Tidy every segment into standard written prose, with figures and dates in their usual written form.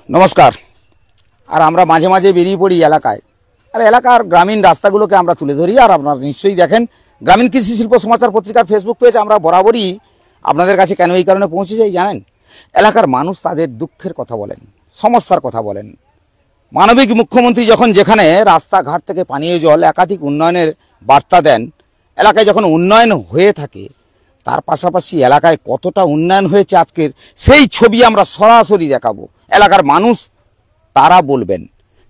নমস্কার। আর আমরা মাঝে মাঝে বেরিয়ে পড়ি এলাকায়, আর এলাকার গ্রামীণ রাস্তাগুলোকে আমরা তুলে ধরি। আর আপনারা নিশ্চয়ই দেখেন গ্রামীণ কৃষি শিল্প সমাচার পত্রিকার ফেসবুক পেজ আমরা বরাবরই আপনাদের কাছে কেন এই কারণে পৌঁছে যাই জানেন? এলাকার মানুষ তাদের দুঃখের কথা বলেন, সমস্যার কথা বলেন। মানবিক মুখ্যমন্ত্রী যখন যেখানে রাস্তাঘাট থেকে পানীয় জল একাধিক উন্নয়নের বার্তা দেন, এলাকায় যখন উন্নয়ন হয়ে থাকে তার পাশাপাশি এলাকায় কতটা উন্নয়ন হয়েছে আজকের সেই ছবি আমরা সরাসরি দেখাবো। এলাকার মানুষ তারা বলবেন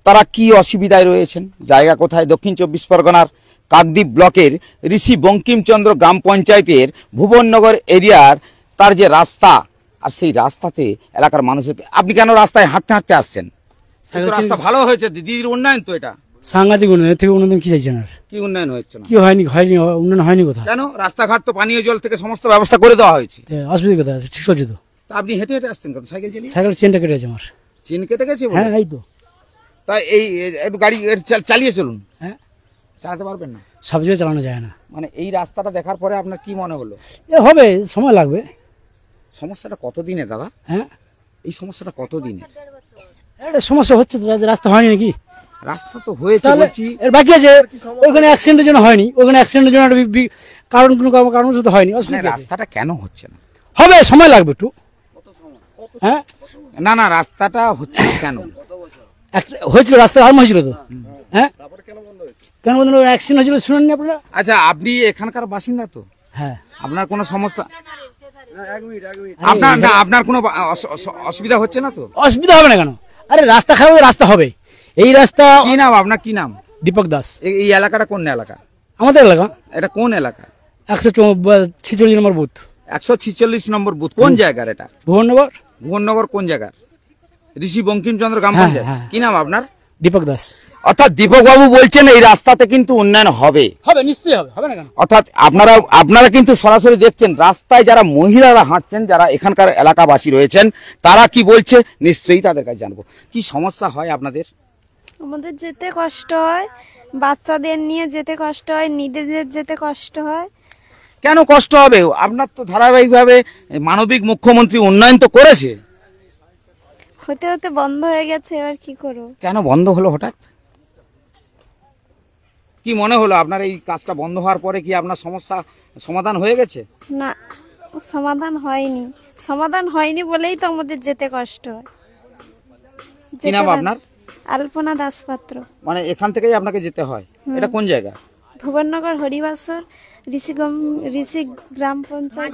তারা কি অসুবিধায় রয়েছেন। জায়গা কোথায়? দক্ষিণ 24 পরগনার কাকদ্বীপ ব্লকের ঋষি বঙ্কিমচন্দ্র গ্রাম পঞ্চায়েতের ভুবননগর এরিয়ার তার যে রাস্তা, আর সেই রাস্তাতে এলাকার মানুষের আপনি কেন রাস্তায় হাঁটতে হাঁটতে আসছেন? রাস্তা ভালো হয়েছে, দিদির উন্নয়ন তো এটা সাংঘাতিক উন্নয়ন। থেকে উন্নয়ন কি চাইছেন? আর কি উন্নয়ন হচ্ছে না? কি হয়নি উন্নয়ন হয়নি কোথাও। কেন? রাস্তাঘাট তো পানীয় জল থেকে সমস্ত ব্যবস্থা করে দেওয়া হয়েছে। অসুবিধা কোথায়? ঠিক চলছে তো। আপনি হেঁটে হেঁটে আসছেন কেন? সাইকেল চালিয়ে? সাইকেল চেনটা কেটে আছে আমার। চেন কেটে গেছে? হ্যাঁ এই তো। তাই এই একটু গাড়ি চালিয়ে চলুন। হ্যাঁ, চালাতে পারবেন না? সব জায়গায় চালানো যায় না। মানে এই রাস্তাটা দেখার পরে আপনার কি মনে হলো? এ হবে, সময় লাগবে। সমস্যাটা কতদিনে দাদা? হ্যাঁ, এই সমস্যাটা কতদিনে? একটা সমস্যা হচ্ছে তো, রাস্তা হয়নি নাকি? রাস্তা তো হয়েছে বলছি, এর বাকি আছে। ওখানে অ্যাক্সিডেন্টের জন্য হয়নি, ওখানে অ্যাক্সিডেন্টের জন্য কারণ কোনো কারণ শুধু হয়নি। অসুবিধা রাস্তাটা কেন হচ্ছে না? হবে, সময় লাগবে একটু। হ্যাঁ, না না, রাস্তাটা হচ্ছে না কেন? হয়েছিল, রাস্তা আরম্ভ হয়েছিল তো। হ্যাঁ, কেন বলুন? অ্যাক্সিডেন্ট হয়েছিল, শুনেননি আপনারা? আচ্ছা, আপনি এখানকার বাসিন্দা তো? হ্যাঁ। আপনার কোনো সমস্যা? আপনার না, আপনার কোনো অসুবিধা হচ্ছে না তো? অসুবিধা হবে না কেন? আরে রাস্তা খারাপ, রাস্তা হবে। এই রাস্তা। কি নাম আপনার? কি নাম? দীপক দাস। এই এলাকাটা কোন এলাকা? আমাদের এলাকা। এটা কোন এলাকা? 146 নম্বর বুথ। 146 নম্বর বুথ। কোন জায়গার এটা? ভুবননগর। ভুবননগর কোন জায়গার? ঋষি বঙ্কিমচন্দ্র গ্রাম পঞ্চায়েত। কি নাম আপনার? দীপক দাস। অর্থাৎ দীপক বাবু বলছেন এই রাস্তাতে কিন্তু উন্নয়ন হবে। হবে, নিশ্চয়ই হবে। হবে না কেন? অর্থাৎ আপনারা কিন্তু সরাসরি দেখছেন রাস্তায় যারা মহিলারা হাঁটছেন, যারা এখানকার এলাকাবাসী রয়েছেন, তারা কি বলছে নিশ্চয়ই তাদের কাছে জানবো। কি সমস্যা হয় আপনাদের? আমাদের যেতে কষ্ট হয়, বাচ্চাদের নিয়ে যেতে কষ্ট হয়, নিজেদের যেতে কষ্ট হয়। কেন কষ্ট হবে? আপনার তো ধারাবাহিকভাবে মানবিক মুখ্যমন্ত্রী উন্নয়ন তো করেছে। হতে হতে বন্ধ হয়ে গেছে, এবার কি করব? কেন বন্ধ হলো হঠাৎ? কি মনে হলো আপনার এই কাজটা বন্ধ হওয়ার পরে? কি আপনার সমস্যা সমাধান হয়ে গেছে? না, সমাধান হয়নি। সমাধান হয়নি বলেই তো আমাদের যেতে কষ্ট হয়। কি নাম আপনার? আলপনা দাস পাত্র। মানে এখান থেকেই আপনাকে যেতে হয়? এটা কোন জায়গা? ভুবননগর হরিবাসর ঋষি গ্রাম পঞ্চায়েত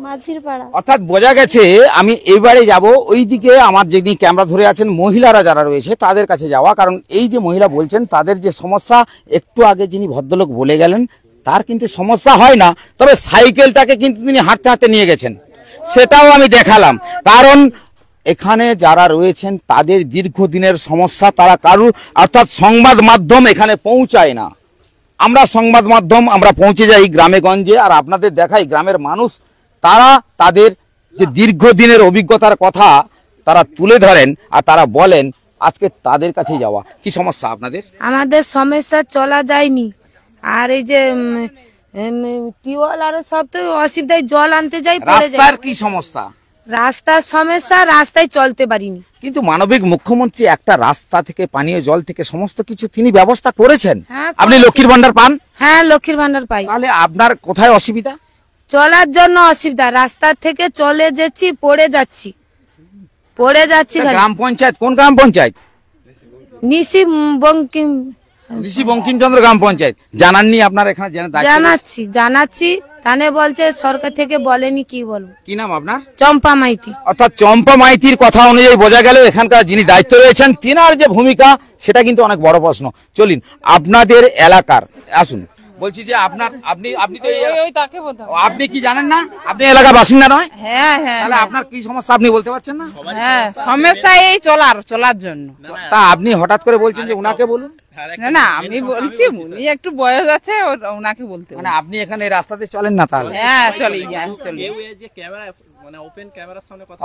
মাঝির পাড়া। অর্থাৎ বোঝা গেছে আমি এইবারে যাব ওইদিকে, আমার যিনি ক্যামেরা ধরে আছেন মহিলারা যারা রয়েছে তাদের কাছে যাওয়া। কারণ এই যে মহিলা বলছেন তাদের যে সমস্যা, একটু আগে যিনি ভদ্রলোক বলে গেলেন তার কিন্তু সমস্যা হয় না, তবে সাইকেলটাকে কিন্তু তিনি হাঁটতে হাঁটতে নিয়ে গেছেন, সেটাও আমি দেখালাম। কারণ এখানে যারা রয়েছেন তাদের দীর্ঘদিনের সমস্যা, তারা কারুর অর্থাৎ সংবাদ মাধ্যম এখানে পৌঁছায় না। আমরা সংবাদ মাধ্যম আমরা পৌঁছে যাই গ্রামে গঞ্জে, আর আপনাদের দেখাই গ্রামের মানুষ তারা তাদের যে দীর্ঘদিনের অভিজ্ঞতার কথা তারা তুলে ধরেন, আর তারা বলেন আজকে তাদের কাছে যাওয়া। কি সমস্যা আপনাদের? আমাদের সমস্যা চলা যায়নি, আর এই যে টিউবওয়েল আর সব তো অসুবিধায়, জল আনতে যাই পড়ে যায়। রাস্তার কি সমস্যা? রাস্তার সমস্যা, রাস্তায় চলতে পারিনি। কিন্তু মানবিক মুখ্যমন্ত্রী একটা রাস্তা থেকে পানীয় জল থেকে সমস্ত কিছু তিনি ব্যবস্থা করেছেন। হ্যাঁ, আপনি লক্ষ্মীর ভান্ডার পান? হ্যাঁ, লক্ষ্মীর ভান্ডার পাই। তাহলে আপনার কোথায় অসুবিধা? চলার জন্য অসুবিধা, রাস্তা থেকে চলে যাচ্ছি, পড়ে যাচ্ছি। গ্রাম পঞ্চায়েত কোন গ্রাম পঞ্চায়েত? ঋষি বঙ্কিমচন্দ্র গ্রাম পঞ্চায়েত। জানাননি আপনার? এখানে জানাচ্ছি তানে বলছে সরকার থেকে বলেনি। কি বলবো? কি নাম আপনার? চম্পা মাইতি। অর্থাৎ চম্পা মাইতির কথা অনুযায়ী বোঝা গেল এখানকার যিনি দায়িত্ব রয়েছেন তিনার যে ভূমিকা সেটা কিন্তু অনেক বড় প্রশ্ন। চলুন আপনাদের এলাকার আসুন। বলছি যে আপনি তো আপনি কি জানেন না? আপনি এলাকার বাসিন্দা নয়? হ্যাঁ হ্যাঁ। তাহলে আপনার কি সমস্যা আপনি বলতে পারছেন না? হ্যাঁ, সমস্যা এই চলার জন্য। তা আপনি হঠাৎ করে বলছেন যে উনাকে বলুন। না না, আমি বলছি উনি একটু বয়স আছে, ওনাকে বলতে। মানে আপনি এখানে এই রাস্তাতে চলেন না তাহলে? হ্যাঁ, চলি।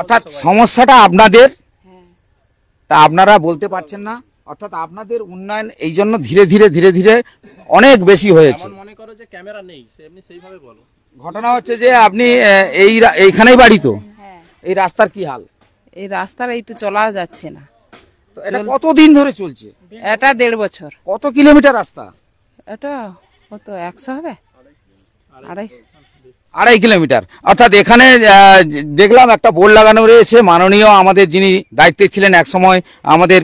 অর্থাৎ সমস্যাটা আপনাদের, তা আপনারা বলতে পারছেন না। অর্থাৎ আপনাদের উন্নয়ন এই জন্য ধীরে ধীরে অনেক বেশি হয়েছে। ঘটনা হচ্ছে যে আপনি এইখানেই বাড়ি তো, এই রাস্তার কি হাল? এই রাস্তার এই তো চলা যাচ্ছে না। তো এটা কতদিন ধরে চলছে? এটা 1.5 বছর। কত কিলোমিটার রাস্তা? এটা কত 100 হবে, 250। 2.5 কিলোমিটার। অর্থাৎ এখানে দেখলাম একটা বোর্ড লাগানো রয়েছে। মাননীয় আমাদের যিনি দায়িত্বে ছিলেন এক সময় আমাদের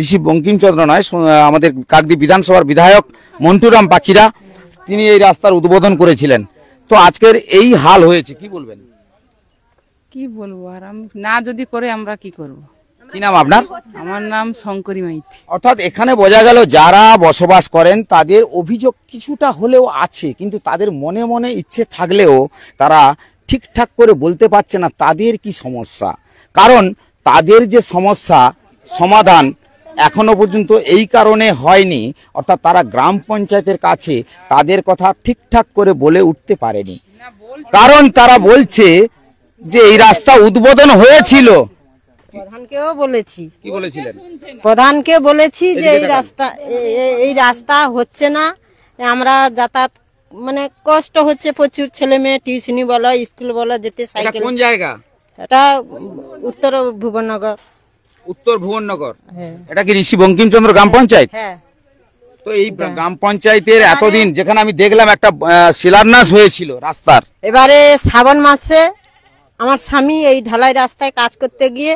ঋষি বঙ্কিমচন্দ্র নয়, আমাদের কাকদ্বীপ বিধানসভার বিধায়ক মন্টুরাম পাখিরা, তিনি এই রাস্তার উদ্বোধন করেছিলেন। তো আজকের এই হাল হয়েছে, কি বলবেন? কি বলবো আর, না যদি করে আমরা কি করব। কি নাম আপনার? আমার নাম শঙ্করী মাইতি। অর্থাৎ এখানে বোঝা গেল যারা বসবাস করেন তাদের অভিযোগ কিছুটা হলেও আছে, কিন্তু তাদের মনে মনে ইচ্ছে থাকলেও তারা ঠিকঠাক করে বলতে পারছে না তাদের কি সমস্যা। কারণ তাদের যে সমস্যা সমাধান এখনো পর্যন্ত এই কারণে হয়নি, অর্থাৎ তারা গ্রাম পঞ্চায়েতের কাছে তাদের কথা ঠিকঠাক করে বলে উঠতে পারেনি। কারণ তারা বলছে যে এই রাস্তা উদ্বোধন হয়েছিল। প্রধানকেও বলেছি। কি বলেছিলেন? প্রধানকে বলেছি যে এই রাস্তা হচ্ছে না, আমরা যাতায়াত মানে কষ্ট হচ্ছে প্রচুর, ছেলে মেয়ে টিউশনি বলো স্কুল বলো যেতে এটা সাইকেল। কোন জায়গা? এটা উত্তর ভুবননগর। উত্তর ভুবননগর। হ্যাঁ। এটা কি ঋষি বঙ্কিমচন্দ্র গ্রাম পঞ্চায়েত? হ্যাঁ। তো এই গ্রাম পঞ্চায়েতের এতদিন যেখানে আমি দেখলাম একটা শিলান্যাস হয়েছিল রাস্তার, এবারে শ্রাবণ মাসে আমার স্বামী এই ঢালাই রাস্তায় কাজ করতে গিয়ে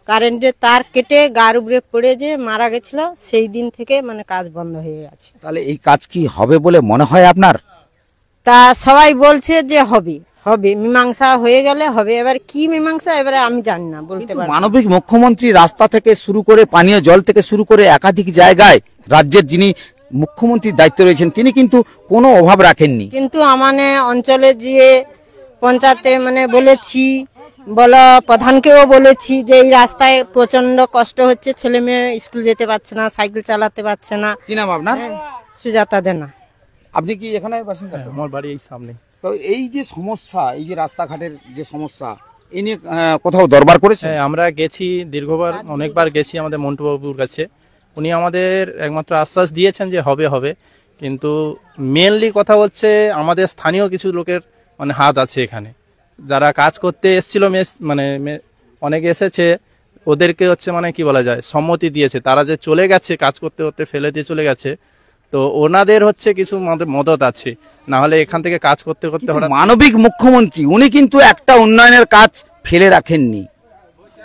কারেন্টের তার কেটে গার উপরে পড়ে যে মারা গেছিল, সেই দিন থেকে মানে কাজ বন্ধ হয়ে গেছে। তাহলে এই কাজ কি হবে বলে মনে হয় আপনার? তা সবাই বলছে যে হবে হবে, মীমাংসা হয়ে গেলে হবে। এবার কি মীমাংসা এবারে আমি জানি না, বলতে কিন্তু পারি না। মানবিক মুখ্যমন্ত্রী রাস্তা থেকে শুরু করে পানীয় জল থেকে শুরু করে একাধিক জায়গায় রাজ্যের যিনি মুখ্যমন্ত্রীর দায়িত্ব রয়েছেন তিনি কিন্তু কোনো অভাব রাখেননি। কিন্তু আমানে অঞ্চলে যে পঞ্চায়েতে মানে বলেছি, বলো প্রধানকেও বলেছি যে এই রাস্তায় প্রচন্ড কষ্ট হচ্ছে, ছেলে মেয়ে স্কুল যেতে পারছে না, সাইকেল চালাতে পারছে না। কি নাম আপনার? সুজাতা দেনা। আপনি কি এখানে বাসিন্দা? আমার বাড়ি এই সামনে। তো এই যে সমস্যা, এই যে রাস্তাঘাটের যে সমস্যা, এই নিয়ে কোথাও দরবার করেছে? হ্যাঁ, আমরা গেছি দীর্ঘবার, অনেকবার গেছি আমাদের মন্টুবাবুর কাছে। উনি আমাদের একমাত্র আশ্বাস দিয়েছেন যে হবে হবে, কিন্তু মেনলি কথা হচ্ছে আমাদের স্থানীয় কিছু লোকের মানে হাত আছে এখানে, যারা কাজ করতে এসেছিল অনেকে এসেছে, ওদেরকে হচ্ছে মানে কি বলা যায় সম্মতি দিয়েছে, তারা যে চলে গেছে কাজ করতে করতে ফেলে দিয়ে চলে গেছে, তো ওনাদের হচ্ছে কিছু মদত আছে, না হলে এখান থেকে কাজ করতে করতে হঠাৎ। মানবিক মুখ্যমন্ত্রী উনি কিন্তু একটা উন্নয়নের কাজ ফেলে রাখেননি।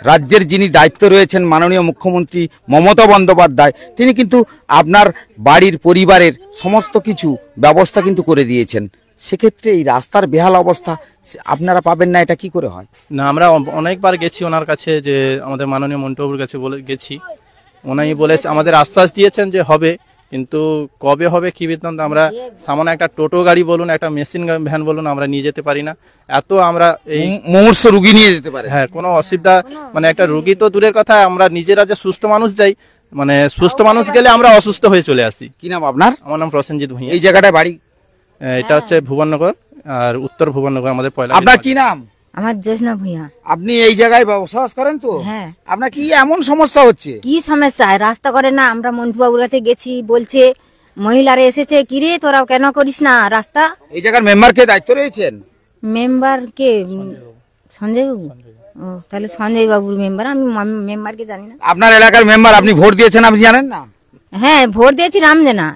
রাজ্যের যিনি দায়িত্ব রয়েছেন মাননীয় মুখ্যমন্ত্রী মমতা বন্দ্যোপাধ্যায়, তিনি কিন্তু আপনার বাড়ির পরিবারের সমস্ত কিছু ব্যবস্থা কিন্তু করে দিয়েছেন। সেক্ষেত্রে এই রাস্তার বেহাল অবস্থা আপনারা পাবেন না, এটা কি করে হয়? না, আমরা অনেকবার গেছি ওনার কাছে, যে আমাদের মাননীয় মন্টুবাবুর কাছে গেছি, উনি বলেছে আমাদের আশ্বাস দিয়েছেন যে হবে, কিন্তু কবে হবে কি বৃত্তান্ত আমরা সামান্য একটা টোটো গাড়ি বলুন, একটা মেশিন ভ্যান বলুন, আমরা নিয়ে যেতে পারি না। এত আমরা এই মুমূর্ষ রোগী নিয়ে যেতে পারে। হ্যাঁ, কোনো অসুবিধা মানে একটা রোগী তো দূরের কথা, আমরা নিজেরা যে সুস্থ মানুষ যাই, মানে সুস্থ মানুষ গেলে আমরা অসুস্থ হয়ে চলে আসি। কি নাম আপনার? আমার নাম প্রসেনজিৎ ভূঁইয়া। এই জায়গাটায় বাড়ি? এটা হচ্ছে ভুবননগর, আর উত্তর ভুবননগর আমাদের পয়লা। আপনার কি নাম? আমার জ্যোৎস্না ভূঁইয়া। আপনি এই জায়গায় বসবাস করেন তো? হ্যাঁ। আপনার কি এমন সমস্যা হচ্ছে? কি সমস্যা? রাস্তা করে না, আমরা মন্টুবাবুর কাছে গেছি, বলছে মহিলারা এসেছে, কিরে তোরা কেন করিস না রাস্তা? এই জায়গার মেম্বার কে দায়িত্ব রয়েছেন? মেম্বার কে? সঞ্জয় বাবু। ও, তাহলে সঞ্জয় বাবুর মেম্বার, আমি মেম্বারকে জানি না। আপনার এলাকার মেম্বার, আপনি ভোট দিয়েছেন, আপনি জানেন না? হ্যাঁ, ভোট দিয়েছি রামজেনা,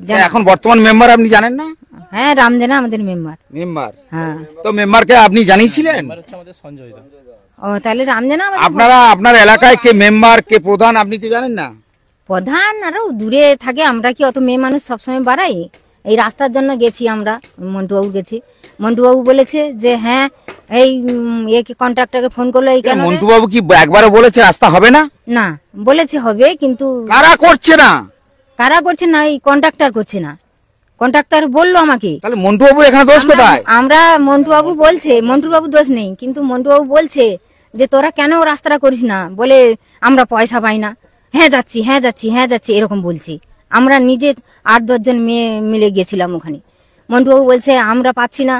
জানা। এখন বর্তমান মেম্বার আপনি জানেন না? হ্যাঁ, রামজেনা আমাদের মেম্বার। মেম্বার? হ্যাঁ। তো মেম্বারকে আপনি জানিয়েছিলেন? আমাদের সঞ্জয় দা। ও, তাহলে রামজেনা আপনারা আপনার এলাকায় কে মেম্বার কে প্রধান আপনি তো জানেন না? প্রধান আরো দূরে থাকে, আমরা কি অত মেয়ে মানুষ সবসময় বাড়াই? এই রাস্তার জন্য গেছি আমরা, মন্টুবাবু গেছি, মন্টুবাবু বলেছে যে হ্যাঁ এই একে কন্ট্রাক্টরকে ফোন করলো, এই কেন? মন্টুবাবু কি একবারও বলেছে রাস্তা হবে না? না, বলেছে হবে, কিন্তু কারা করছে না? কারা করছে না? এই কন্ট্রাক্টর করছে না। কন্ট্রাক্টর বললো আমাকে। তাহলে মন্টুবাবুর এখানে দোষ কোথায়? আমরা মন্টুবাবু বলছে, মন্টুবাবু দোষ নেই, কিন্তু মন্টুবাবু বলছে যে তোরা কেন রাস্তাটা করিস না, বলে আমরা পয়সা পাই না। হ্যাঁ যাচ্ছি, হ্যাঁ যাচ্ছি, হ্যাঁ যাচ্ছি, এরকম বলছি। আমরা নিজে 8-10 জন মেয়ে মিলে গেছিলাম ওখানে। মন্টুবাবু বলছে আমরা পাচ্ছি না,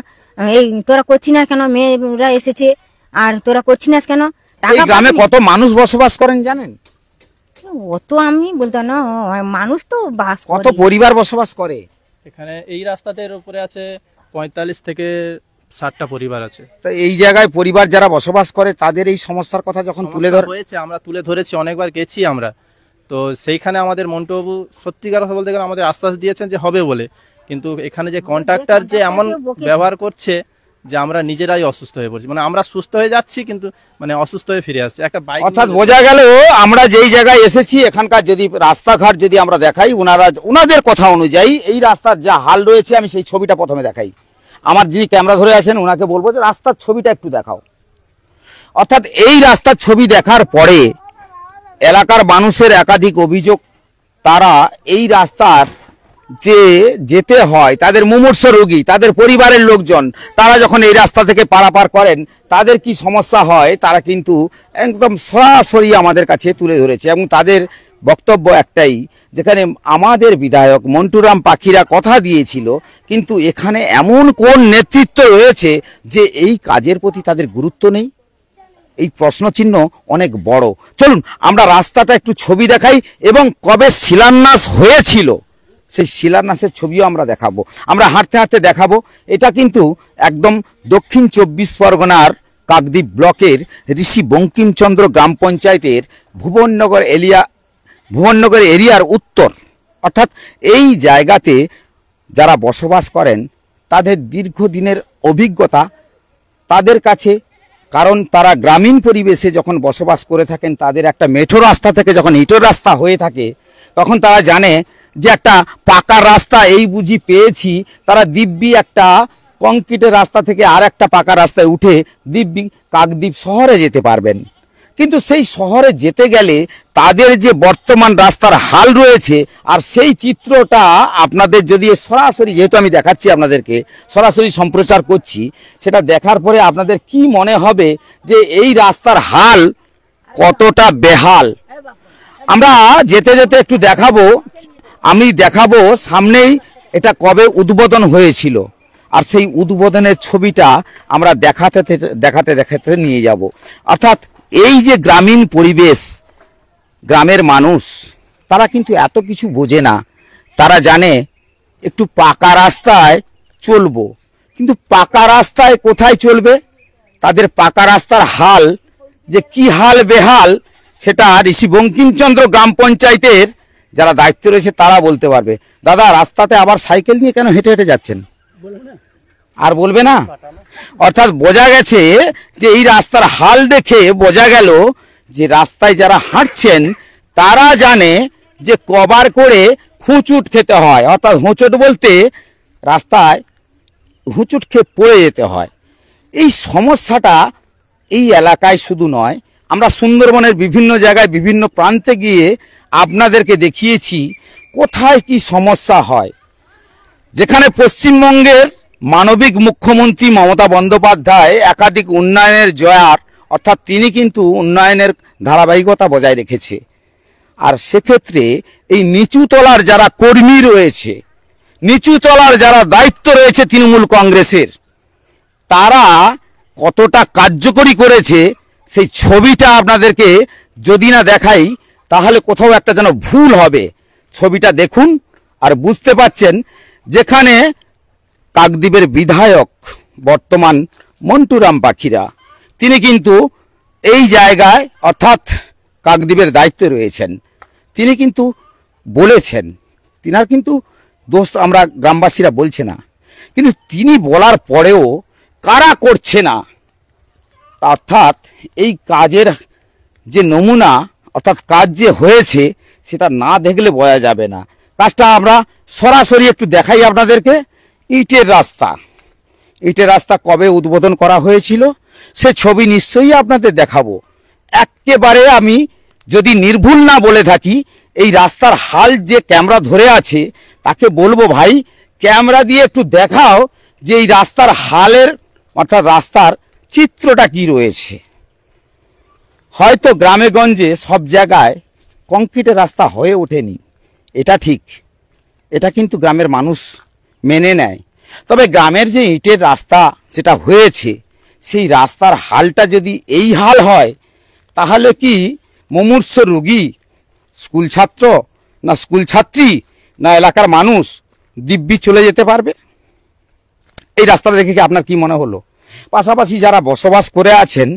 এই তোরা করছি না কেন, মেয়েরা এসেছে আর তোরা করছি না কেন? এই গ্রামে কত মানুষ বসবাস করেন জানেন? অত আমি বলতাম না, মানুষ তো বাস কত পরিবার বসবাস করে এখানে এই রাস্তাটার উপরে আছে 45 থেকে 60টা পরিবার আছে। তা এই জায়গায় পরিবার যারা বসবাস করে তাদের এই সমস্যার কথা যখন তুলে ধর হয়েছে, আমরা তুলে ধরেছি, অনেকবার গেছি আমরা। তো সেইখানে আমাদের মন্টুবাবু সত্যিকার কথা বলতে গেলে আমাদের আশ্বাস দিয়েছেন যে হবে বলে, কিন্তু এখানে যে কন্ট্রাক্টর যে এমন ব্যবহার করছে যে আমরা নিজেরাই অসুস্থ হয়ে পড়ছি, মানে আমরা সুস্থ হয়ে যাচ্ছি কিন্তু মানে অসুস্থ হয়ে ফিরে আসছি। একটা বাইক, অর্থাৎ বোঝা গেল আমরা যেই জায়গায় এসেছি এখানকার যদি রাস্তাঘাট যদি আমরা দেখাই, ওনাদের কথা অনুযায়ী এই রাস্তার যা হাল রয়েছে, আমি সেই ছবিটা প্রথমে দেখাই। আমার যিনি ক্যামেরা ধরে আছেন ওনাকে বলবো যে রাস্তার ছবিটা একটু দেখাও। অর্থাৎ এই রাস্তার ছবি দেখার পরে এলাকার মানুষের একাধিক অভিযোগ, তারা এই রাস্তার যে যেতে হয়, তাদের মুমূর্ষু রোগী, তাদের পরিবারের লোকজন, তারা যখন এই রাস্তা থেকে পারাপার করেন তাদের কি সমস্যা হয় তারা কিন্তু একদম সরাসরি আমাদের কাছে তুলে ধরেছে। এবং তাদের বক্তব্য একটাই, যেখানে আমাদের বিধায়ক মন্টুরাম পাখিরা কথা দিয়েছিল, কিন্তু এখানে এমন কোন নেতৃত্ব রয়েছে যে এই কাজের প্রতি তাদের গুরুত্ব নেই। এই প্রশ্নচিহ্ন অনেক বড়। চলুন আমরা রাস্তাটা একটু ছবি দেখাই এবং কবে শিলান্যাস হয়েছিল সেই শিলান্যাসের ছবিও আমরা দেখাবো। আমরা হাঁটতে হাঁটতে দেখাবো। এটা কিন্তু একদম দক্ষিণ 24 পরগনার কাকদ্বীপ ব্লকের ঋষি বঙ্কিমচন্দ্র গ্রাম পঞ্চায়েতের ভুবননগর এরিয়ার উত্তর। অর্থাৎ এই জায়গাতে যারা বসবাস করেন তাদের দীর্ঘদিনের অভিজ্ঞতা তাদের কাছে, কারণ তারা গ্রামীণ পরিবেশে যখন বসবাস করে থাকেন, তাদের একটা মেঠো রাস্তা থেকে যখন ইটের রাস্তা হয়ে থাকে তখন তারা জানে যে একটা পাকা রাস্তা এই বুঝি পেয়েছি, তারা দিব্যি একটা কংক্রিটের রাস্তা থেকে আর একটা পাকা রাস্তায় উঠে দিব্যি কাকদ্বীপ শহরে যেতে পারবেন। কিন্তু সেই শহরে যেতে গেলে তাদের যে বর্তমান রাস্তার হাল রয়েছে, আর সেই চিত্রটা আপনাদের যদি সরাসরি, যেহেতু আমি দেখাচ্ছি আপনাদেরকে সরাসরি সম্প্রচার করছি, সেটা দেখার পরে আপনাদের কি মনে হবে যে এই রাস্তার হাল কতটা বেহাল। আমরা যেতে যেতে একটু দেখাবো, আমি দেখাবো সামনেই এটা কবে উদ্বোধন হয়েছিল, আর সেই উদ্বোধনের ছবিটা আমরা দেখাতে দেখাতে নিয়ে যাব। অর্থাৎ এই যে গ্রামীণ পরিবেশ, গ্রামের মানুষ তারা কিন্তু এত কিছু বোঝে না। তারা জানে একটু পাকা রাস্তায় চলবো, কিন্তু পাকা রাস্তায় কোথায় চলবে, তাদের পাকা রাস্তার হাল যে কি হাল বেহাল সেটা ঋষি বঙ্কিমচন্দ্র গ্রাম পঞ্চায়েতের যারা দায়িত্ব রয়েছে তারা বলতে পারবে। দাদা, রাস্তাতে আবার সাইকেল নিয়ে কেন হেঁটে হেঁটে যাচ্ছেন? আর বলবে না? অর্থাৎ বোঝা গেছে যে এই রাস্তার হাল দেখে বোঝা গেল যে রাস্তায় যারা হাঁটছেন তারা জানে যে কবার করে হুঁচুট খেতে হয়। অর্থাৎ হুঁচট বলতে রাস্তায় হুঁচুট খেয়ে পড়ে যেতে হয়। এই সমস্যাটা এই এলাকায় শুধু নয়, আমরা সুন্দরবনের বিভিন্ন জায়গায় বিভিন্ন প্রান্তে গিয়ে আপনাদেরকে দেখিয়েছি কোথায় কি সমস্যা হয়। যেখানে পশ্চিমবঙ্গের মানবিক মুখ্যমন্ত্রী মমতা বন্দ্যোপাধ্যায় একাধিক উন্নয়নের জয়ার, অর্থাৎ তিনি কিন্তু উন্নয়নের ধারাবাহিকতা বজায় রেখেছে। আর সেক্ষেত্রে এই নিচুতলার যারা কর্মী রয়েছে, নিচুতলার যারা দায়িত্ব রয়েছে তৃণমূল কংগ্রেসের, তারা কতটা কার্যকরী করেছে সেই ছবিটা আপনাদেরকে যদি না দেখাই তাহলে কোথাও একটা যেন ভুল হবে। ছবিটা দেখুন আর বুঝতে পাচ্ছেন, যেখানে কাকদ্বীপের বিধায়ক বর্তমান মন্টুরাম পাখিরা, তিনি কিন্তু এই জায়গায় অর্থাৎ কাকদ্বীপের দায়িত্বে রয়েছেন। তিনি কিন্তু বলেছেন, তিনার কিন্তু দোষ আমরা গ্রামবাসীরা বলছে না, কিন্তু তিনি বলার পরেও কারা করছে না, অর্থাৎ এই কাজের যে নমুনা অর্থাৎ কাজ যে হয়েছে সেটা না দেখলে বোঝা যাবে না। কাজটা আমরা সরাসরি একটু দেখাই আপনাদেরকে। ইটের রাস্তা কবে উদ্বোধন করা হয়েছিল সে ছবি নিশ্চয়ই আপনাদের দেখাবো। একেবারে আমি যদি নির্ভুল না বলে থাকি, এই রাস্তার হাল যে ক্যামেরা ধরে আছে তাকে বলবো, ভাই ক্যামেরা দিয়ে একটু দেখাও যে এই রাস্তার হালের অর্থাৎ রাস্তার চিত্রটা কি রয়েছে। হয়তো গ্রামে গঞ্জে সব জায়গায় কংক্রিটের রাস্তা হয়ে ওঠেনি, এটা ঠিক, এটা কিন্তু গ্রামের মানুষ মেনে নেয়। তবে গ্রামের যে ইটের রাস্তা যেটা হয়েছে সেই রাস্তার হালটা যদি এই হাল হয় তাহলে কি মুমূর্ষ রোগী, স্কুল ছাত্র না স্কুল ছাত্রী না এলাকার মানুষ দিব্যি চলে যেতে পারবে? এই রাস্তাটা দেখে কি আপনার কি মনে হলো? পাশাপাশি যারা বসবাস করে আছেন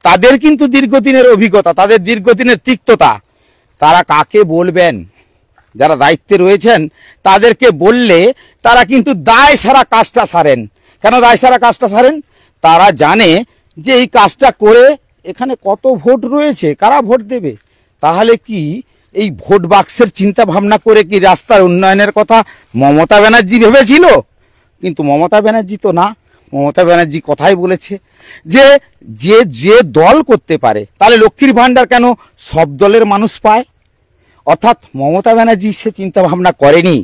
তাদের কিন্তু দীর্ঘদিনের অভিজ্ঞতা, তাদের দীর্ঘদিনের তিক্ততা, তারা কাকে বলবেন? যারা দায়িত্বে রয়েছেন তাদেরকে বললে তারা কিন্তু দায় সারা কাজটা সারেন। কেন দায় সারা কাজটা সারেন? তারা জানে যে এই কাজটা করে এখানে কত ভোট রয়েছে, কারা ভোট দেবে। তাহলে কি এই ভোট বাক্সের চিন্তা ভাবনা করে কি রাস্তার উন্নয়নের কথা মমতা ব্যানার্জি ভেবেছিল? কিন্তু মমতা ব্যানার্জি তো না, মমতা ব্যানার্জি কথাই বলেছে যে যে যে দল করতে পারে। তাহলে লক্ষ্মীর ভাণ্ডার কেন সব দলের মানুষ পায়? অর্থাৎ মমতা ব্যানার্জি সে চিন্তা ভাবনা করেনি।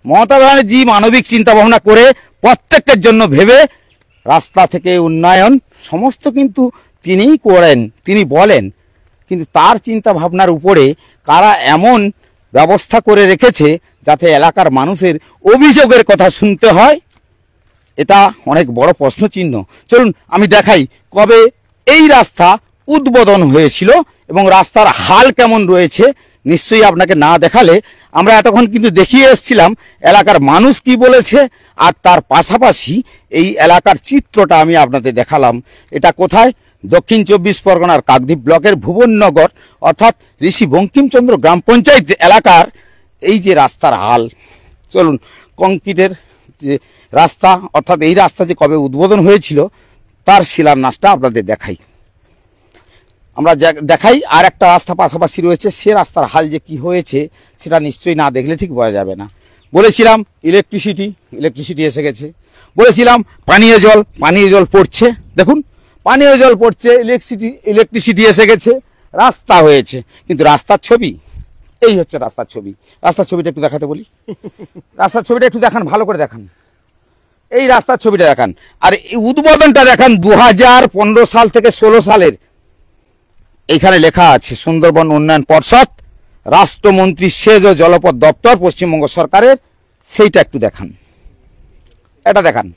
মমতা ব্যানার্জি মানবিক চিন্তা ভাবনা করে প্রত্যেকের জন্য ভেবে রাস্তা থেকে উন্নয়ন সমস্ত কিন্তু তিনিই করেন, তিনি বলেন। কিন্তু তার চিন্তা ভাবনার উপরে কারা এমন ব্যবস্থা করে রেখেছে যাতে এলাকার মানুষের অভিযোগের কথা শুনতে হয়, এটা অনেক বড় প্রশ্নচিহ্ন। চলুন আমি দেখাই কবে এই রাস্তা উদ্বোধন হয়েছিল এবং রাস্তার হাল কেমন রয়েছে। নিশ্চয়ই আপনাকে না দেখালে, আমরা এতক্ষণ কিন্তু দেখিয়ে এসেছিলাম এলাকার মানুষ কি বলেছে, আর তার পাশাপাশি এই এলাকার চিত্রটা আমি আপনাদের দেখালাম। এটা কোথায়? দক্ষিণ 24 পরগনার কাকদ্বীপ ব্লকের ভুবননগর অর্থাৎ ঋষি বঙ্কিমচন্দ্র গ্রাম পঞ্চায়েত এলাকার এই যে রাস্তার হাল। চলুন কংক্রিটের যে রাস্তা, অর্থাৎ এই রাস্তা যে কবে উদ্বোধন হয়েছিল তার শিলান্যাসটা আপনাদের দেখাই। আমরা দেখাই আর একটা রাস্তা পাশাপাশি রয়েছে, সে রাস্তার হাল যে কি হয়েছে সেটা নিশ্চয়ই না দেখলে ঠিক বোঝা যাবে না। বলেছিলাম ইলেকট্রিসিটি এসে গেছে, বলেছিলাম পানীয় জল পড়ছে, দেখুন পানীয় জল পড়ছে, ইলেকট্রিসিটি এসে গেছে, রাস্তা হয়েছে। কিন্তু রাস্তার ছবি, এই হচ্ছে রাস্তার ছবি। রাস্তার ছবিটা একটু দেখাতে বলি, রাস্তার ছবিটা একটু দেখান, ভালো করে দেখান, এই রাস্তার ছবিটা দেখান। আর এই উদ্বোধনটা দেখান 2015 সাল থেকে 16 সালের। এখানে লেখা আছে সুন্দরবন উন্নয়ন পর্ষদ, রাষ্ট্রমন্ত্রী সেচ ও জলপথ দপ্তর, পশ্চিমবঙ্গ সরকারের। সেইটা একটু দেখান, এটা দেখান,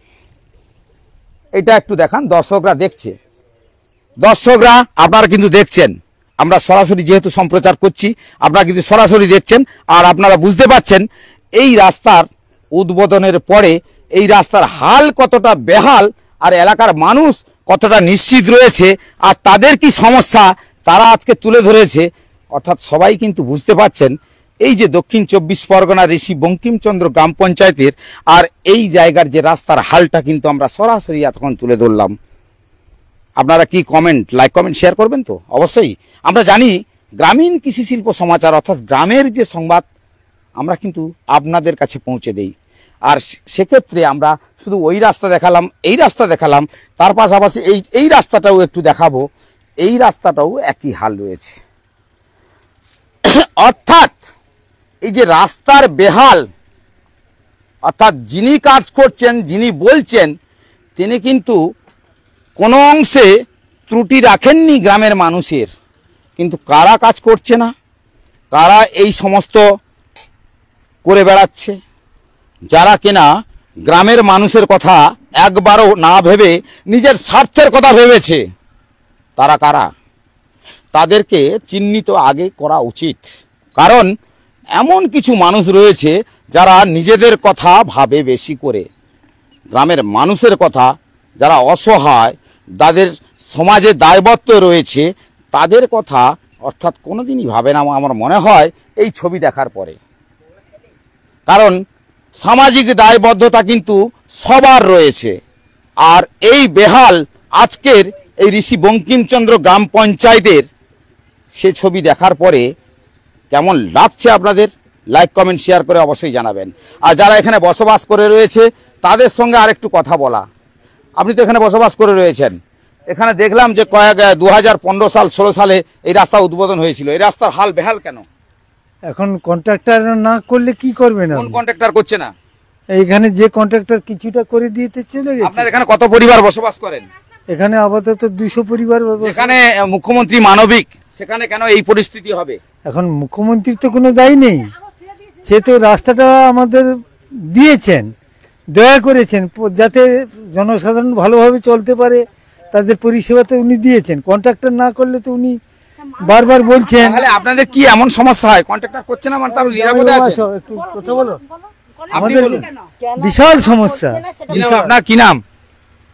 এটা একটু দেখান। দর্শকরা দেখছে, দর্শকরা আপনারা কিন্তু দেখছেন, আমরা সরাসরি যেহেতু সম্প্রচার করছি আপনারা কিন্তু সরাসরি দেখছেন, আর আপনারা বুঝতে পারছেন এই রাস্তার উদ্বোধনের পরে এই রাস্তার হাল কতটা বেহাল, আর এলাকার মানুষ কতটা নিশ্চিত রয়েছে, আর তাদের কি সমস্যা তারা আজকে তুলে ধরেছে। অর্থাৎ সবাই কিন্তু বুঝতে পারছেন এই যে দক্ষিণ 24 পরগনা ঋষি বঙ্কিমচন্দ্র গ্রাম পঞ্চায়েতের আর এই জায়গার যে রাস্তার হালটা কিন্তু আমরা সরাসরি এতক্ষণ তুলে ধরলাম। আপনারা কি লাইক কমেন্ট শেয়ার করবেন তো অবশ্যই। আমরা জানি গ্রামীণ কৃষি শিল্প সমাচার অর্থাৎ গ্রামের যে সংবাদ আমরা কিন্তু আপনাদের কাছে পৌঁছে দেই, আর সেক্ষেত্রে আমরা শুধু ওই রাস্তা দেখালাম, এই রাস্তা দেখালাম, তার পাশাপাশি এই রাস্তাটাও একটু দেখাবো। এই রাস্তাটাও একই হাল রয়েছে। অর্থাৎ এই যে রাস্তার বেহাল, অর্থাৎ যিনি কাজ করছেন, যিনি বলছেন, তিনি কিন্তু কোনো অংশে ত্রুটি রাখেননি গ্রামের মানুষের। কিন্তু কারা কাজ করছে না, কারা এই সমস্ত করে বেড়াচ্ছে, যারা কিনা গ্রামের মানুষের কথা একবারও না ভেবে নিজের স্বার্থের কথা ভেবেছে, তারা কারা? তাদেরকে চিহ্নিত আগে করা উচিত। কারণ এমন কিছু মানুষ রয়েছে যারা নিজেদের কথা ভাবে বেশি করে, গ্রামের মানুষের কথা, যারা অসহায়, যাদের সমাজে দায়বদ্ধ রয়েছে, তাদের কথা অর্থাৎ কোনোদিনই ভাবে না আমার মনে হয় এই ছবি দেখার পরে। কারণ সামাজিক দায়বদ্ধতা কিন্তু সবার রয়েছে, আর এই বেহাল আজকের এই ঋষি বঙ্কিমচন্দ্র গ্রাম পঞ্চায়েতের সে ছবি দেখার পরে কেমন লাগছে আপনাদের লাইক কমেন্ট শেয়ার করে অবশ্যই জানাবেন। আর যারা এখানে বসবাস করে রয়েছে তাদের সঙ্গে আরেকটু কথা বলা। আপনি তো এখানে বসবাস করে রয়েছেন, এখানে দেখলাম যে 2015 সাল 16 সালে এই রাস্তা উদ্বোধন হয়েছিল। এই রাস্তার হাল বেহাল কেন? এখন কন্ট্রাক্টর না করলে কি করবে না? কোন কন্ট্রাক্টর করছে না? এইখানে যে কন্ট্রাক্টর কিছুটা করে দিতে চলে গেছে। আপনার এখানে কত পরিবার বসবাস করেন? এখানে আপাতত 200 পরিবার। যেখানে মুখ্যমন্ত্রী মানবিক, সেখানে কেন এই পরিস্থিতি হবে? এখন মুখ্যমন্ত্রীর তো কোনো দায় নেই, সে তো রাস্তাটা আমাদের দিয়েছেন, দয়া করেছেন যাতে জনসাধারণ ভালোভাবে চলতে পারে, তাদের পরিষেবাতে উনি দিয়েছেন। কন্ট্রাক্টর না করলে তো উনি বারবার বলছেন। তাহলে আপনাদের কি এমন সমস্যা হয়? কন্ট্রাক্টর করছে না মানে তার নিরাপদে আছে। একটু কথা বলো। আমাদের বিশাল সমস্যা। আপনার কি নাম?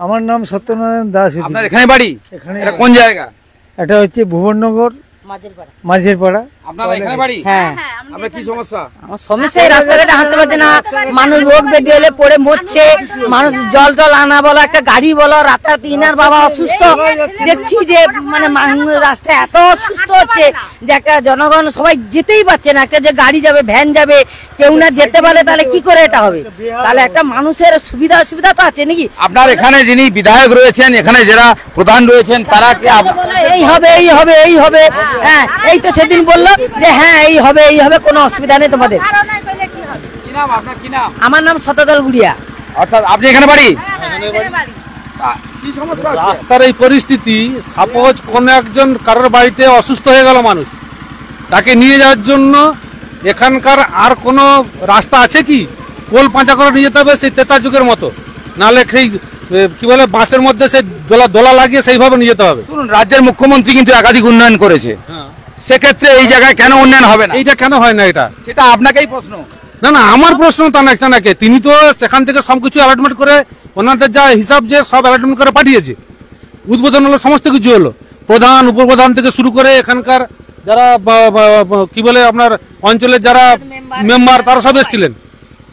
আমার নাম সত্যনারায়ণ দাস। আপনার এখানে বাড়ি? এখানে এটা কোন জায়গা? এটা হচ্ছে ভুবননগর মাঝের পাড়া। আপনার এখানে বাড়ি? হ্যাঁ আপনার কি সমস্যা? আমার সমস্যা এই রাস্তাঘাটে হাঁটতে পারছে না, মানুষ রোগ ব্যাধি হলে পড়ে মরছে, মানুষ জল টল আনা বলো, একটা গাড়ি বলো, রাতারাতি ইনার বাবা অসুস্থ, দেখছি যে মানে মানুষ রাস্তায় এত অসুস্থ হচ্ছে যে একটা জনগণ সবাই যেতেই পারছে না। একটা যে গাড়ি যাবে, ভ্যান যাবে, কেউ না যেতে পারলে তাহলে কি করে এটা হবে? তাহলে একটা মানুষের সুবিধা অসুবিধা তো আছে নাকি? আপনার এখানে যিনি বিধায়ক রয়েছেন, এখানে যারা প্রধান রয়েছেন, তারা কি এই হবে এই হবে এই হবে, হ্যাঁ এই তো সেদিন বললো যে হ্যাঁ এই হবে এই হবে, কোনো অসুবিধা নেই তোমাদের। কি নাম আপনার? কি নাম? আমার নাম শতদল গুড়িয়া। অর্থাৎ আপনি এখানে বাড়ি? কি সমস্যা হচ্ছে? রাস্তার এই পরিস্থিতি, সাপোজ কোন একজন কারোর বাড়িতে অসুস্থ হয়ে গেল মানুষ, তাকে নিয়ে যাওয়ার জন্য এখানকার আর কোনো রাস্তা আছে কি? পোল পাঁচা করে নিয়ে যেতে হবে সেই তেতার যুগের মতো, নাহলে সেই কি বলে বাঁশের মধ্যে সেই দোলা লাগিয়ে সেইভাবে নিয়ে যেতে হবে। শুনুন, রাজ্যের মুখ্যমন্ত্রী কিন্তু একাধিক উন্নয়ন করেছে, সেক্ষেত্রে এই জায়গায় কেন উন্নয়ন হবে না? এইটা কেন হয় না? এটা সেটা আপনাকেই প্রশ্ন। না না, আমার প্রশ্ন তা নাকি, তিনি তো সেখান থেকে সবকিছু অ্যালটমেন্ট করে ওনাদের যা হিসাব যে সব অ্যালটমেন্ট করে পাঠিয়েছে, উদ্বোধন হলো, সমস্ত কিছু হলো, প্রধান উপপ্রধান থেকে শুরু করে এখানকার যারা কি বলে আপনার অঞ্চলের যারা মেম্বার তারা সব এসেছিলেন,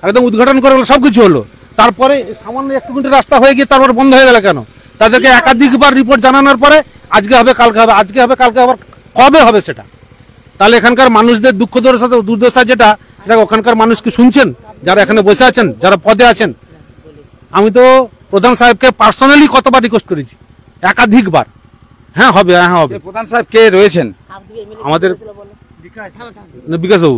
একদম উদ্ঘাটন করে সব কিছু হলো। তারপরে সামান্য 1 কিলোমিটার রাস্তা হয়ে গিয়ে তারপর বন্ধ হয়ে গেল কেন? তাদেরকে একাধিকবার রিপোর্ট জানানোর পরে আজকে হবে কালকে হবে, আজকে হবে কালকে আবার কবে হবে সেটা? তাহলে এখানকার মানুষদের দুঃখ দুর্দশা যেটা, এটা ওখানকার মানুষ কি শুনছেন? যারা এখানে বসে আছেন, যারা পদে আছেন, আমি তো প্রধান সাহেবকে পার্সোনালি কতবার রিকোয়েস্ট করেছি, একাধিকবার। হ্যাঁ হবে, হ্যাঁ হবে। প্রধান সাহেব কে রয়েছেন? আমাদের বিকাশ বাবু,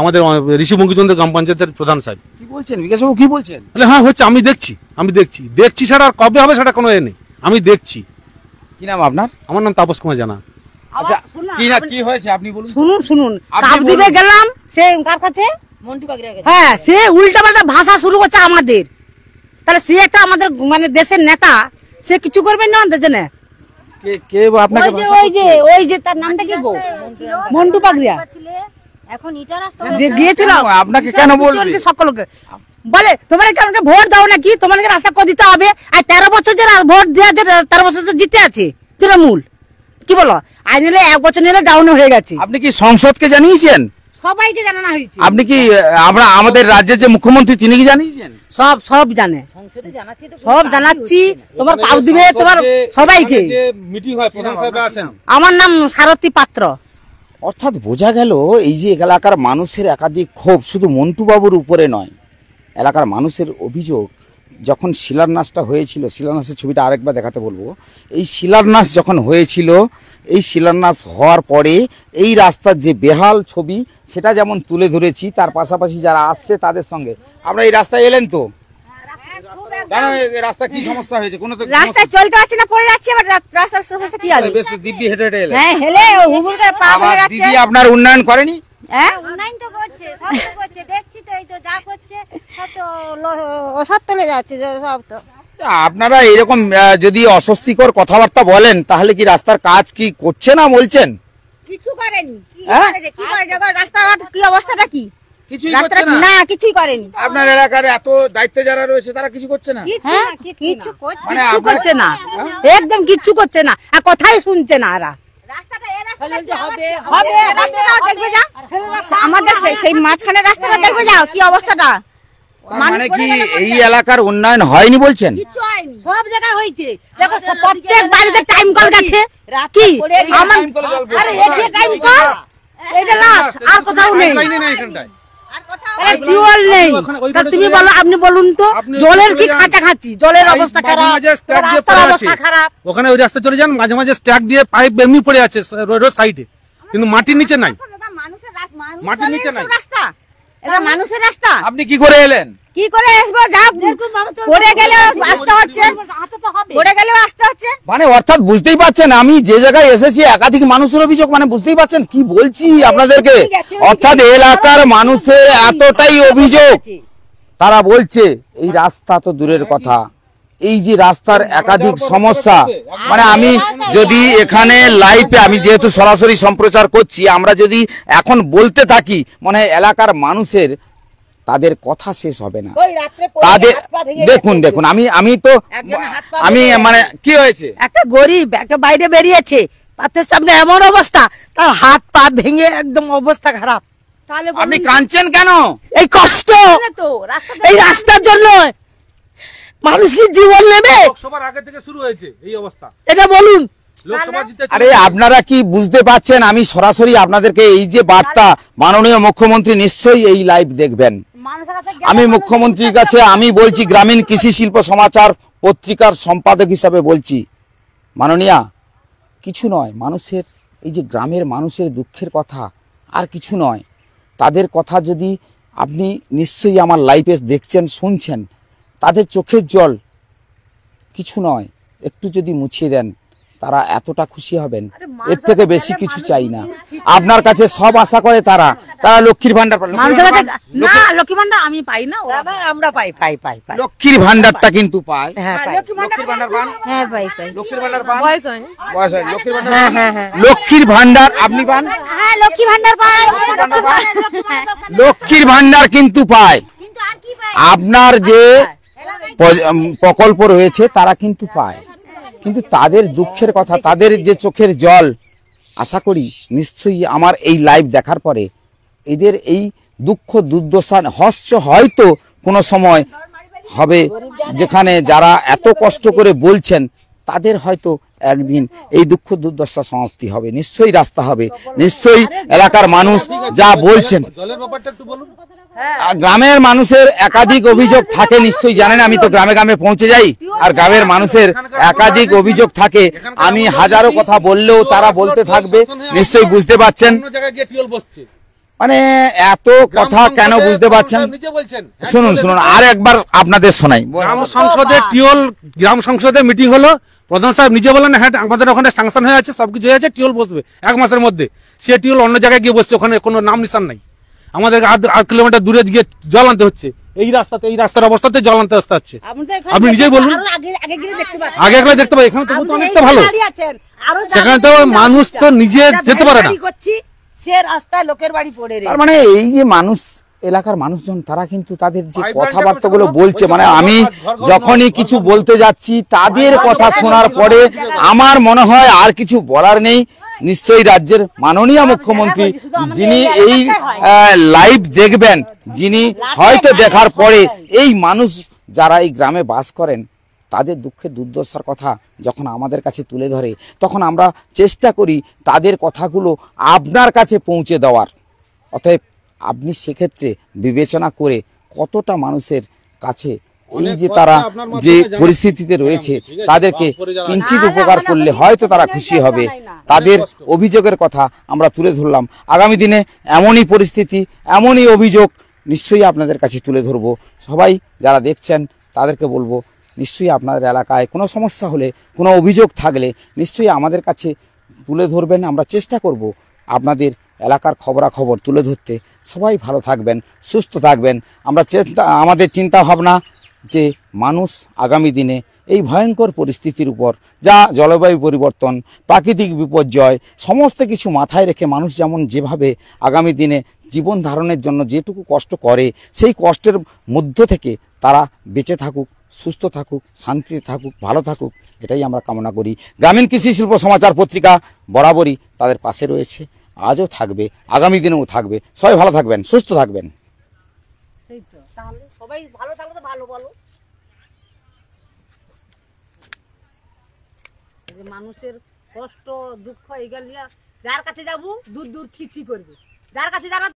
আমাদের ঋষি বঙ্কিমচন্দ্র গ্রাম পঞ্চায়েতের প্রধান সাহেব। কি বলছেন বিকাশ বাবু? কি বলছেন? হ্যাঁ হচ্ছে, আমি দেখছি সেটা আর কবে হবে সেটা কোনো এ নেই, আমি দেখছি। কি নাম আপনার? আমার নাম তাপস কুমার জানা। আচ্ছা, কি হয়েছে আপনি বলুন। শুনুন আপনি কাপ দিবে বলুন। গেলাম, সে কার কাছে? হ্যাঁ, সে উল্টা পাল্টা ভাষা শুরু করছে আমাদের। তাহলে সে একটা আমাদের মানে দেশের নেতা, সে কিছু করবেন না আমাদের জন্য? কে আপনাকে ওই যে তার নামটা কি গো? মন্টু পাগড়িয়া। এখন ইটা রাস্তা যে গিয়েছিল, আপনাকে কেন বলবে? সকলকে বলে তোমরা কারণে ভোট দাও নাকি, তোমাদেরকে রাস্তা করে দিতে হবে। আর 13 বছর যারা ভোট দেওয়া 13 বছর তো জিতে আছে তৃণমূল, কি বলো? আই নিলে 1 বছর নিলে ডাউন হয়ে গেছে। আপনি কি সংসদকে জানিয়েছেন? সবাইকে জানানো হয়েছে। আপনি কি আমাদের রাজ্যের যে মুখ্যমন্ত্রী তিনি কি জানিয়েছেন? সব জানে, সব জানাচ্ছি। তোমার পাউ দিবে তোমার সবাইকে। মিটিং হয়, প্রধান সাহেব আসেন। আমার নাম সারথী পাত্র। অর্থাৎ বোঝা গেল এই যে এলাকার মানুষের একাধিক ক্ষোভ শুধু মন্টু বাবুর উপরে নয়, এলাকার মানুষের অভিযোগ। যখন শিলান্যাসটা হয়েছিল, শিলান্যাসের ছবিটা আরেকবার দেখাতে বলবো। এই শিলান্যাস যখন হয়েছিল, এই শিলান্যাস হওয়ার পরে এই রাস্তার যে বেহাল ছবি সেটা যেমন তুলে ধরেছি, তার পাশাপাশি যারা আসছে তাদের সঙ্গে। আপনারা এই রাস্তায় এলেন তো, কেন এই রাস্তা কি সমস্যা হয়েছে? কোনো তো রাস্তায় চলতে পারছি না, পড়ে যাচ্ছি। আবার রাস্তার সমস্যা কি হবে? বেশ তো দিব্যি হেঁটে হেঁটে এলেন। হ্যাঁ, হেলে হুমুকে পা আবার হয়ে যাচ্ছে। দিদি আপনার উন্নয়ন করেনি? হ্যাঁ, উন্নয়ন তো করছে, সব তো করছে, দেখছি তো, এই তো যা করছে সব তো অসৎ চলে যাচ্ছে সব তো। আপনারা এরকম যদি অস্বস্তিকর কথাবার্তা বলেন, তাহলে কি রাস্তার কাজ কি করছে না বলছেন? কিছু করেনি। হ্যাঁ? কি করে রাস্তাঘাট কি অবস্থাটা কি? কিছুই করছে না। না, কিছুই করেনি। আপনার এলাকার এত দায়িত্বে যারা রয়েছে তারা কিছু করছে না? হ্যাঁ, কিছু করছে মানে কিচ্ছু আপনার- করছে না, একদম কিচ্ছু করছে না। আর কথাই শুনছে না এরা। হবে, রাস্তাটা দেখবে যা, আমাদের সেই মাঝখানে রাস্তাটা দেখবে যাও কি অবস্থাটা। মানে কি এই এলাকার উন্নয়ন হয়নি বলছেন? সব জায়গায় হয়েছে। দেখো প্রত্যেক বাড়িতে টাইম কল গেছে। কি আমার আরে এই টাইম কল, এটা লাস্ট, আর কোথাও নেই। টিউবওয়েল নেই। তা তুমি বলো, আপনি বলুন তো, জলের কি খাঁচাখাঁচি, জলের অবস্থা খারাপ, রাস্তার অবস্থা খারাপ। ওখানে ওই রাস্তা চলে যান, মাঝে মাঝে স্ট্যাক দিয়ে পাইপ এমনি পড়ে আছে রোড সাইডে, কিন্তু মাটির নিচে নাই। মাটির নিচে নাই রাস্তা, এটা মানুষের রাস্তা। আপনি কি করে এলেন? কি করে আসবো? যা পড়ে গেলে আসতে হচ্ছে, পড়ে গেলেও আসতে হচ্ছে। মানে অর্থাৎ বুঝতেই পারছেন, আমি যে জায়গায় এসেছি একাধিক মানুষের অভিযোগ, মানে বুঝতেই পারছেন কি বলছি আপনাদেরকে। অর্থাৎ এলাকার মানুষের এতটাই অভিযোগ, তারা বলছে এই রাস্তা তো দূরের কথা, এই যে রাস্তার একাধিক সমস্যা। মানে আমি যদি এখানে লাইভে, আমি যেহেতু সরাসরি সম্প্রচার করছি, আমরা যদি এখন বলতে থাকি, মানে এলাকার মানুষের তাদের কথা শেষ হবে না। তাদের দেখুন আমি মানে কি হয়েছে, একটা গরিব একটা বাইরে বেরিয়েছে, পাতের সামনে এমন অবস্থা, তার হাত পা ভেঙে একদম অবস্থা খারাপ। তাহলে আপনি কাঁদছেন কেন? এই কষ্ট তো এই রাস্তার জন্য মানুষ কি জীবন নেবে? লোকসভার আগে থেকে শুরু হয়েছে এই অবস্থা, এটা বলুন। লোকসভা জিতে আরে আপনারা কি বুঝতে পারছেন? আমি সরাসরি আপনাদেরকে এই যে বার্তা, মাননীয় মুখ্যমন্ত্রী নিশ্চয়ই এই লাইভ দেখবেন। আমি মুখ্যমন্ত্রীর কাছে আমি বলছি, গ্রামীণ কৃষি শিল্প সমাচার পত্রিকার সম্পাদক হিসাবে বলছি, মাননীয়া, কিছু নয়, মানুষের এই যে গ্রামের মানুষের দুঃখের কথা আর কিছু নয়। তাদের কথা যদি আপনি নিশ্চয়ই আমার লাইভে দেখছেন, শুনছেন, তাদের চোখের জল কিছু নয়, একটু যদি মুছিয়ে দেন তারা এতটা খুশি হবেন। এর থেকে বেশি কিছু চাই না। আপনার কাছে সব আশা করে তারা লক্ষ্মীর ভান্ডার পায়। না, লক্ষ্মী ভান্ডার আমি পাই না, আমরা পাই। লক্ষ্মীর ভান্ডারটা কিন্তু পায়। লক্ষ্মীর ভান্ডার পান? হ্যাঁ পাই। লক্ষ্মীর ভান্ডার পান? বয়স হয়নি। বয়স হয় লক্ষ্মীর ভান্ডার। লক্ষ্মীর ভান্ডার আপনি পান? হ্যাঁ লক্ষ্মী ভান্ডার পায়। লক্ষ্মীর ভান্ডার কিন্তু পায়। কিন্তু আর কি পায়? আপনার যে প্রকল্প রয়েছে তারা কিন্তু পায়, কিন্তু তাদের দুঃখের কথা, তাদের যে চোখের জল, আশা করি নিশ্চয়ই আমার এই লাইভ দেখার পরে এদের এই দুঃখ দুর্দশা হয়তো কোনো সময় হবে, যেখানে যারা এত কষ্ট করে বলছেন তাদের হয়তো একদিন এই দুঃখ দুর্দশা সমাপ্তি হবে, নিশ্চয়ই রাস্তা হবে, নিশ্চয়ই এলাকার মানুষ যা বলছেন। জলের ব্যাপারটা একটু বলুন। গ্রামের মানুষের একাধিক অভিযোগ থাকে, নিশ্চয়ই জানেন, আমি তো গ্রামে গ্রামে পৌঁছে যাই, আর গ্রামের মানুষের একাধিক অভিযোগ থাকে। আমি হাজারো কথা বললেও তারা বলতে থাকবে, নিশ্চয়ই বুঝতে পারছেন। অন্য জায়গায় গিয়ে টিউল বসছে, মানে এত কথা কেন বুঝতে পারছেন? নিজে বলছেন। শুনুন আর একবার আপনাদের শোনাই। গ্রাম সংসদে মিটিং হলো, প্রধান সাহেব নিজে বলেন হ্যাঁ আমাদের ওখানে স্যাংশন হয়ে আছে, সবকিছু হয়ে আছে, টিউল বসবে 1 মাসের মধ্যে। সে টিউল অন্য জায়গায় গিয়ে বসছে, ওখানে কোনো নাম নিশান নাই। আমাদের 8 কিলোমিটার দূরে গিয়ে জল আনতে হচ্ছে, এই রাস্তার অবস্থাতে জল আনতে হচ্ছে। আপনি নিজেই বলুন, আগে একবার দেখতে পাই, এখানে তো অনেকটা ভালো, সেখানে তো মানুষ তো নিজে যেতে পারে না। সে রাস্তায় লোকের বাড়ি পড়ে রে। তার মানে এই যে মানুষ, এলাকার মানুষজন, তারা কিন্তু তাদের যে কথাবার্তাগুলো বলছে, মানে আমি যখনই কিছু বলতে যাচ্ছি তাদের কথা শোনার পরে আমার মনে হয় আর কিছু বলার নেই। নিশ্চয়ই রাজ্যের মাননীয় মুখ্যমন্ত্রী, যিনি এই লাইভ দেখবেন, যিনি হয়তো দেখার পরে এই মানুষ যারা এই গ্রামে বাস করেন তাদের দুঃখের দুর্দশার কথা যখন আমাদের কাছে তুলে ধরে, তখন আমরা চেষ্টা করি তাদের কথাগুলো আপনার কাছে পৌঁছে দেওয়ার। অতএব আপনি সেক্ষেত্রে বিবেচনা করে কতটা মানুষের কাছে এই যে তারা যে পরিস্থিতিতে রয়েছে তাদেরকে কিঞ্চিত উপকার করলে হয়তো তারা খুশি হবে। তাদের অভিযোগের কথা আমরা তুলে ধরলাম। আগামী দিনে এমনই পরিস্থিতি, এমনই অভিযোগ নিশ্চয়ই আপনাদের কাছে তুলে ধরব। সবাই যারা দেখছেন তাদেরকে বলবো, নিশ্চয়ই আপনাদের এলাকায় কোনো সমস্যা হলে, কোনো অভিযোগ থাকলে নিশ্চয়ই আমাদের কাছে তুলে ধরবেন। আমরা চেষ্টা করব আপনাদের এলাকার খবরাখবর তুলে ধরতে। সবাই ভালো থাকবেন, সুস্থ থাকবেন। আমাদের চিন্তা ভাবনা যে মানুষ আগামী দিনে এই ভয়ঙ্কর পরিস্থিতির উপর, যা জলবায়ু পরিবর্তন, প্রাকৃতিক বিপর্যয়, সমস্ত কিছু মাথায় রেখে মানুষ যেভাবে আগামী দিনে জীবন ধারণের জন্য যেটুকু কষ্ট করে, সেই কষ্টের মধ্য থেকে তারা বেঁচে থাকুক, সুস্থ থাকুক, শান্তিতে থাকুক, ভালো থাকুক, এটাই আমরা কামনা করি। গ্রামীণ কৃষি শিল্প সমাচার পত্রিকা বরাবরই তাদের পাশে রয়েছে, আজও থাকবে, আগামী দিনেও থাকবে। সবাই ভালো থাকবেন, সুস্থ থাকবেন। তাহলে সবাই ভালো থাকলে তো ভালো বলো। মানুষের কষ্ট দুঃখ এগুলো যার কাছে যাবো দূর দূর ছি করবে, যার কাছে যারা